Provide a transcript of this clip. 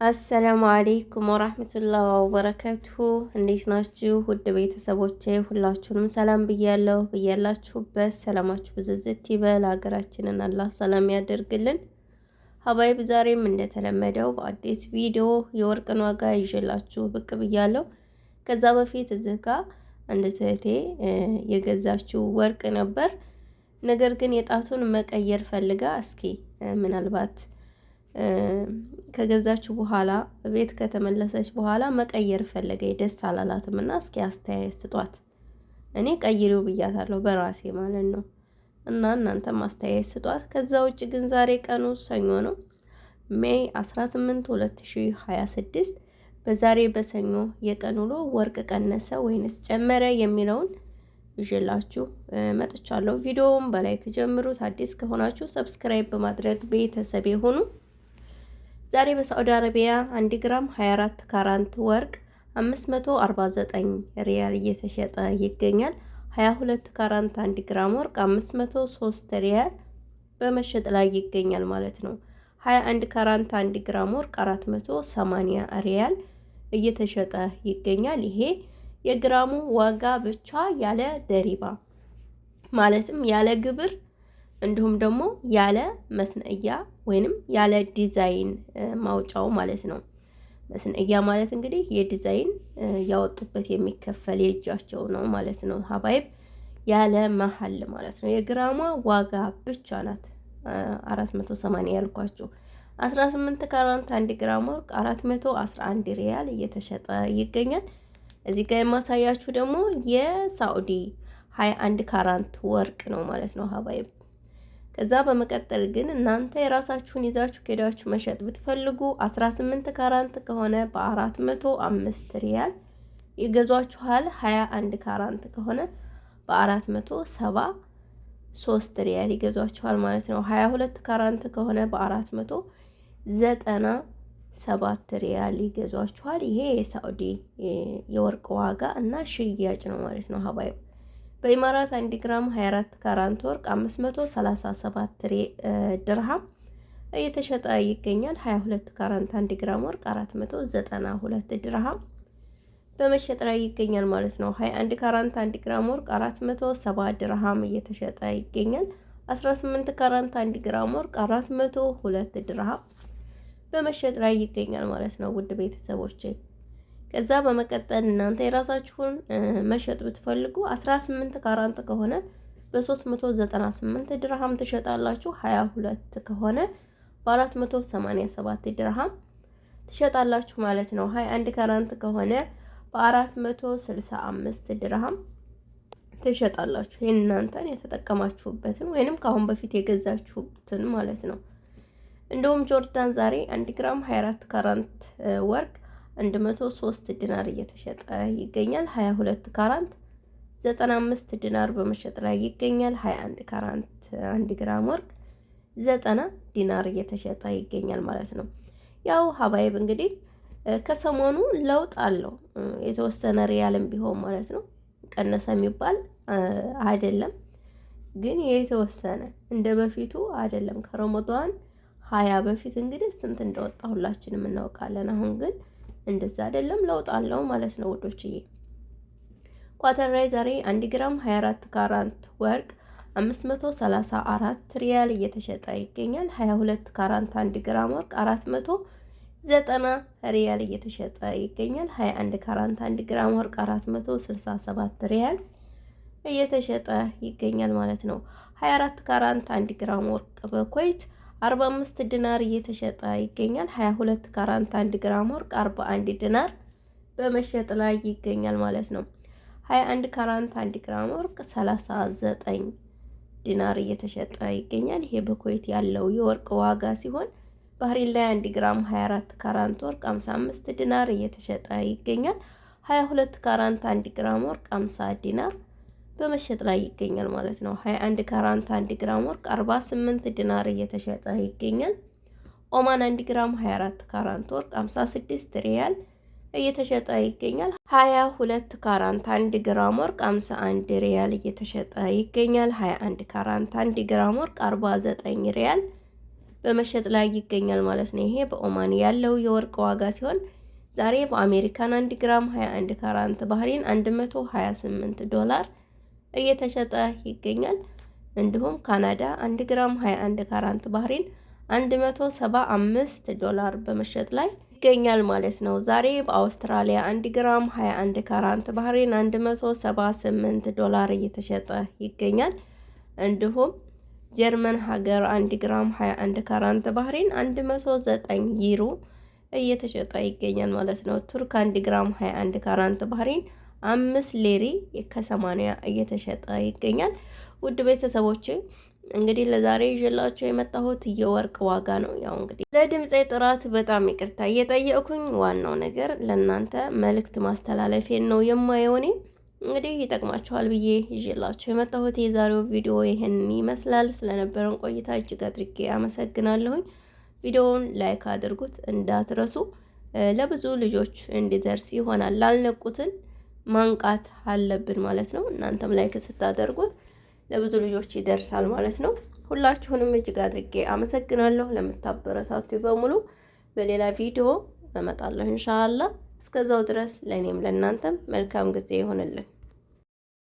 አሰላሙ አለይኩም ወራህመቱላሂ ወበረካቱሁ። እንዴት ናችሁ ውድ ቤተሰቦቼ? ሁላችሁንም ሰላም ብያለሁ። ብያላችሁበት ሰላማችሁ ብዝዝት ይበል። ሀገራችንን አላህ ሰላም ያደርግልን። ሀባይብ ዛሬም እንደተለመደው በአዲስ ቪዲዮ የወርቅን ዋጋ ይዤላችሁ ብቅ ብያለሁ። ከዛ በፊት እዚህ ጋር አንድ እህቴ የገዛችው ወርቅ ነበር። ነገር ግን የጣቱን መቀየር ፈልጋ እስኪ ምናልባት ከገዛችሁ በኋላ ቤት ከተመለሰች በኋላ መቀየር ፈለገኝ ደስ አላላትም እና እስኪ አስተያየት ስጧት። እኔ ቀይሪው ብያታለሁ በራሴ ማለት ነው። እና እናንተም አስተያየት ስጧት። ከዛ ውጭ ግን ዛሬ ቀኑ ሰኞ ነው፣ ሜይ 18 2026። በዛሬ በሰኞ የቀን ውሎ ወርቅ ቀነሰ ወይንስ ጨመረ የሚለውን ይዤላችሁ መጥቻለሁ። ቪዲዮውን በላይክ ጀምሩት። አዲስ ከሆናችሁ ሰብስክራይብ በማድረግ ቤተሰብ ይሁኑ። ዛሬ በሳዑዲ አረቢያ 1 ግራም 24 ካራንት ወርቅ 549 ሪያል እየተሸጠ ይገኛል። 22 ካራንት 1 ግራም ወርቅ 503 ሪያል በመሸጥ ላይ ይገኛል ማለት ነው። 21 ካራንት 1 ግራም ወርቅ 480 ሪያል እየተሸጠ ይገኛል። ይሄ የግራሙ ዋጋ ብቻ ያለ ደሪባ ማለትም ያለ ግብር እንዲሁም ደግሞ ያለ መስነእያ ወይንም ያለ ዲዛይን ማውጫው ማለት ነው። መስነእያ ማለት እንግዲህ የዲዛይን ያወጡበት የሚከፈል የእጃቸው ነው ማለት ነው። ሀባይብ ያለ መሀል ማለት ነው። የግራሟ ዋጋ ብቻ ናት 480 ያልኳችሁ። 18 ካራንት 1 ግራም ወርቅ 411 ሪያል እየተሸጠ ይገኛል። እዚህ ጋር የማሳያችሁ ደግሞ የሳዑዲ 21 ካራንት ወርቅ ነው ማለት ነው ሀባይብ። ከዛ በመቀጠል ግን እናንተ የራሳችሁን ይዛችሁ ከሄዳችሁ መሸጥ ብትፈልጉ 18 ካራንት ከሆነ በ405 ሪያል ይገዟችኋል። 21 ካራንት ከሆነ በ473 ሪያል ይገዟችኋል ማለት ነው። 22 ካራንት ከሆነ በ497 ሪያል ይገዟችኋል። ይሄ የሳዑዲ የወርቅ ዋጋ እና ሽያጭ ነው ማለት ነው ሀባይ። በኢማራት 1 ግራም 24 ካራንት ወርቅ 537 ድርሃም እየተሸጠ ይገኛል። 22 ካራንት 1 ግራም ወርቅ 492 ድርሃም በመሸጥ ላይ ይገኛል ማለት ነው። 21 ካራንት 1 ግራም ወርቅ 470 ድርሃም እየተሸጠ ይገኛል። 18 ካራንት 1 ግራም ወርቅ 402 ድርሃም በመሸጥ ላይ ይገኛል ማለት ነው ውድ ቤተሰቦቼ። ከዛ በመቀጠል እናንተ የራሳችሁን መሸጥ ብትፈልጉ 18 ካራንት ከሆነ በ398 ድርሃም ትሸጣላችሁ። 22 ከሆነ በ487 ድርሃም ትሸጣላችሁ ማለት ነው። 21 ካራንት ከሆነ በ465 ድርሃም ትሸጣላችሁ። ይሄን እናንተን የተጠቀማችሁበትን ወይንም ከአሁን በፊት የገዛችሁትን ማለት ነው። እንደውም ጆርዳን ዛሬ 1 ግራም 24 ካራንት ወርቅ 103 ዲናር እየተሸጠ ይገኛል። 22 ካራንት 95 ዲናር በመሸጥ ላይ ይገኛል። 21 ካራንት 1 ግራም ወርቅ 90 ዲናር እየተሸጠ ይገኛል ማለት ነው። ያው ሀባይብ እንግዲህ ከሰሞኑ ለውጥ አለው የተወሰነ ሪያልም ቢሆን ማለት ነው። ቀነሰ የሚባል አይደለም፣ ግን የተወሰነ እንደ በፊቱ አይደለም። ከረመዳን 20 በፊት እንግዲህ ስንት እንደወጣ ሁላችንም እናውቃለን። አሁን ግን እንደዛ አይደለም፣ ለውጥ አለው ማለት ነው ውዶችዬ። ኳተር ላይ ዛሬ 1 ግራም 24 ካራንት ወርቅ 534 ሪያል እየተሸጠ ይገኛል። 22 ካራንት 1 ግራም ወርቅ 490 ሪያል እየተሸጠ ይገኛል። 21 ካራንት 1 ግራም ወርቅ 467 ሪያል እየተሸጠ ይገኛል ማለት ነው። 24 ካራንት 1 ግራም ወርቅ በኩዌት 45 ዲናር እየተሸጠ ይገኛል። 22 ካራንት 1 ግራም ወርቅ 41 ዲናር በመሸጥ ላይ ይገኛል ማለት ነው። 21 ካራንት 1 ግራም ወርቅ 39 ዲናር እየተሸጠ ይገኛል። ይሄ በኩዌት ያለው የወርቅ ዋጋ ሲሆን ባህሪን ላይ 1 ግራም 24 ካራንት ወርቅ 55 ዲናር እየተሸጠ ይገኛል። 22 ካራንት 1 ግራም ወርቅ 50 ዲናር በመሸጥ ላይ ይገኛል ማለት ነው። 21 ካራንት 1 ግራም ወርቅ 48 ዲናር እየተሸጠ ይገኛል። ኦማን 1 ግራም 24 ካራንት ወርቅ 56 ሪያል እየተሸጠ ይገኛል። 22 ካራንት 1 ግራም ወርቅ 51 ሪያል እየተሸጠ ይገኛል። 21 ካራንት 1 ግራም ወርቅ 49 ሪያል በመሸጥ ላይ ይገኛል ማለት ነው። ይሄ በኦማን ያለው የወርቅ ዋጋ ሲሆን ዛሬ በአሜሪካን 1 ግራም 21 ካራንት ባህሪን 128 ዶላር እየተሸጠ ይገኛል። እንዲሁም ካናዳ 1 ግራም 21 ካራንት ባህሪን 175 ዶላር በመሸጥ ላይ ይገኛል ማለት ነው። ዛሬ በአውስትራሊያ 1 ግራም 21 ካራንት ባህሪን 178 ዶላር እየተሸጠ ይገኛል። እንዲሁም ጀርመን ሀገር 1 ግራም 21 ካራንት ባህሪን 109 ዩሮ እየተሸጠ ይገኛል ማለት ነው። ቱርክ 1 ግራም 21 ካራንት ባህሪን 5 ሌሪ ከ80 እየተሸጠ ይገኛል። ውድ ቤተሰቦቼ እንግዲህ ለዛሬ ይዤላችሁ የመጣሁት የወርቅ ዋጋ ነው። ያው እንግዲህ ለድምጼ ጥራት በጣም ይቅርታ እየጠየቅኩኝ፣ ዋናው ነገር ለእናንተ መልእክት ማስተላለፌን ነው የማየው። እኔ እንግዲህ ይጠቅማችኋል ብዬ ይዤላችሁ የመጣሁት የዛሬው ቪዲዮ ይሄንን ይመስላል። ስለነበረን ቆይታ እጅግ አድርጌ አመሰግናለሁኝ። ቪዲዮውን ላይክ አድርጉት እንዳትረሱ፣ ለብዙ ልጆች እንዲደርስ ይሆናል። ላልነቁትን ማንቃት አለብን ማለት ነው። እናንተም ላይክ ስታደርጉት ለብዙ ልጆች ይደርሳል ማለት ነው። ሁላችሁንም እጅግ አድርጌ አመሰግናለሁ ለምታበረታቱ በሙሉ። በሌላ ቪዲዮ እመጣለሁ ኢንሻአላህ። እስከዛው ድረስ ለእኔም ለእናንተም መልካም ጊዜ ይሆንልን።